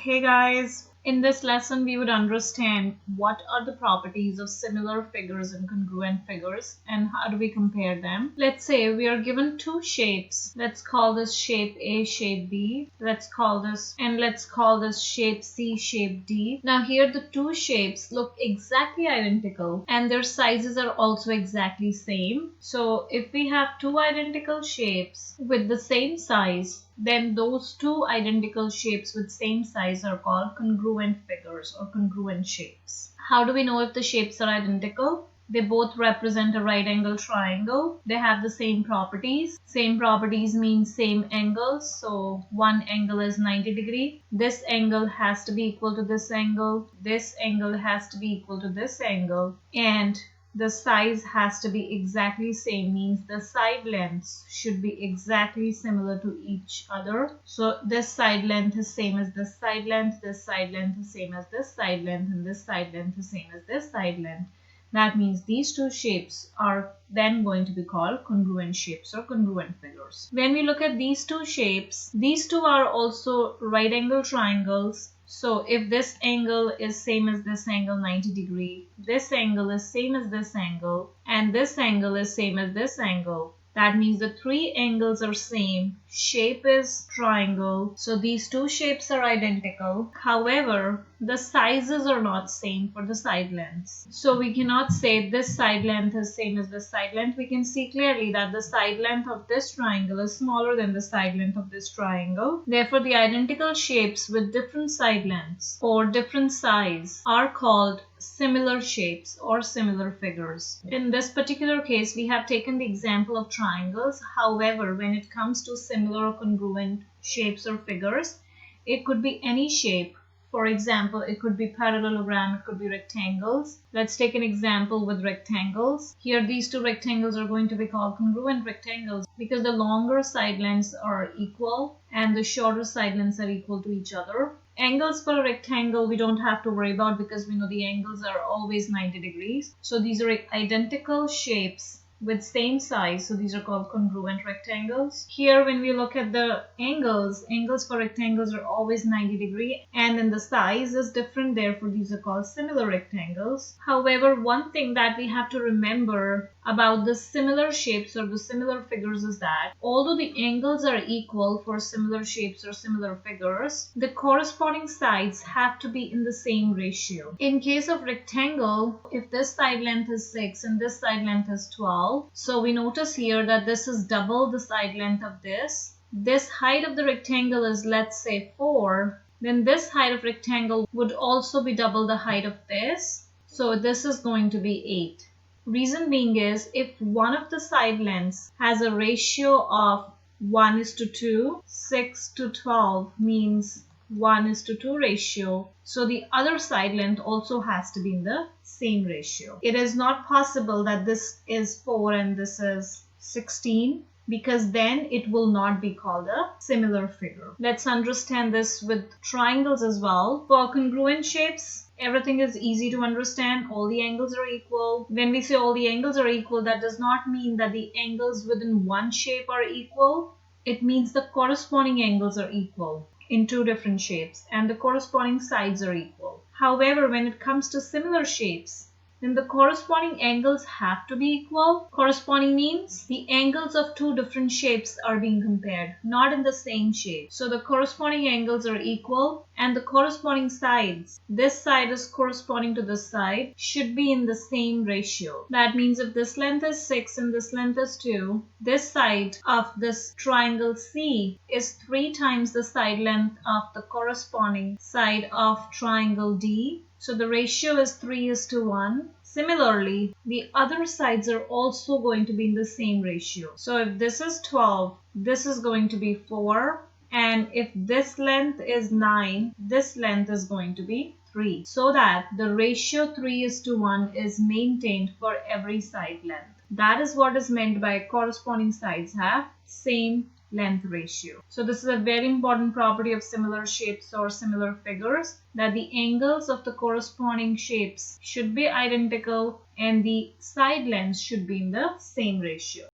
Hey guys, in this lesson we would understand what are the properties of similar figures and congruent figures and how do we compare them. Let's say we are given two shapes. Let's call this shape A, shape B. Let's call this shape C, shape D. Now here the two shapes look exactly identical and their sizes are also exactly same. So if we have two identical shapes with the same size, then those two identical shapes with same size are called congruent figures or congruent shapes. How do we know if the shapes are identical? They both represent a right angle triangle. They have the same properties. Same properties means same angles. So one angle is 90 degree. This angle has to be equal to this angle. This angle has to be equal to this angle. And the size has to be exactly same, means the side lengths should be exactly similar to each other. So this side length is same as this side length, this side length is same as this side length, and this side length is same as this side length. That means these two shapes are then going to be called congruent shapes or congruent figures. When we look at these two shapes, these two are also right angle triangles. So if this angle is same as this angle 90 degree, this angle is same as this angle, and this angle is same as this angle, that means the three angles are same, shape is triangle, so these two shapes are identical. However, the sizes are not same for the side lengths. So we cannot say this side length is same as this side length. We can see clearly that the side length of this triangle is smaller than the side length of this triangle. Therefore, the identical shapes with different side lengths or different size are called similar shapes or similar figures. In this particular case, we have taken the example of triangles. However, when it comes to similar or congruent shapes or figures, it could be any shape. For example, it could be parallelogram, it could be rectangles. Let's take an example with rectangles. Here, these two rectangles are going to be called congruent rectangles because the longer side lengths are equal and the shorter side lengths are equal to each other. Angles for a rectangle we don't have to worry about because we know the angles are always 90 degrees. So these are identical shapes with same size, so these are called congruent rectangles. Here when we look at the angles for rectangles are always 90 degree and then the size is different, therefore these are called similar rectangles. However, one thing that we have to remember about the similar shapes or the similar figures is that although the angles are equal for similar shapes or similar figures, the corresponding sides have to be in the same ratio. In case of rectangle, if this side length is 6 and this side length is 12, so we notice here that this is double the side length of this. This height of the rectangle is, let's say, 4. Then this height of rectangle would also be double the height of this. So this is going to be 8. Reason being is if one of the side lengths has a ratio of 1:2, 6:12 means 1:2 ratio. So the other side length also has to be in the same ratio. It is not possible that this is 4 and this is 16 because then it will not be called a similar figure. Let's understand this with triangles as well. For congruent shapes, everything is easy to understand. All the angles are equal. When we say all the angles are equal, that does not mean that the angles within one shape are equal. It means the corresponding angles are equal in two different shapes and the corresponding sides are equal. However, when it comes to similar shapes, then the corresponding angles have to be equal. Corresponding means the angles of two different shapes are being compared, not in the same shape. So the corresponding angles are equal and the corresponding sides, this side is corresponding to this side, should be in the same ratio. That means if this length is 6 and this length is 2, this side of this triangle C is 3 times the side length of the corresponding side of triangle D. So the ratio is 3:1. Similarly, the other sides are also going to be in the same ratio. So if this is 12, this is going to be 4. And if this length is 9, this length is going to be 3. So that the ratio 3:1 is maintained for every side length. That is what is meant by corresponding sides have same length ratio. So this is a very important property of similar shapes or similar figures, that the angles of the corresponding shapes should be identical and the side lengths should be in the same ratio.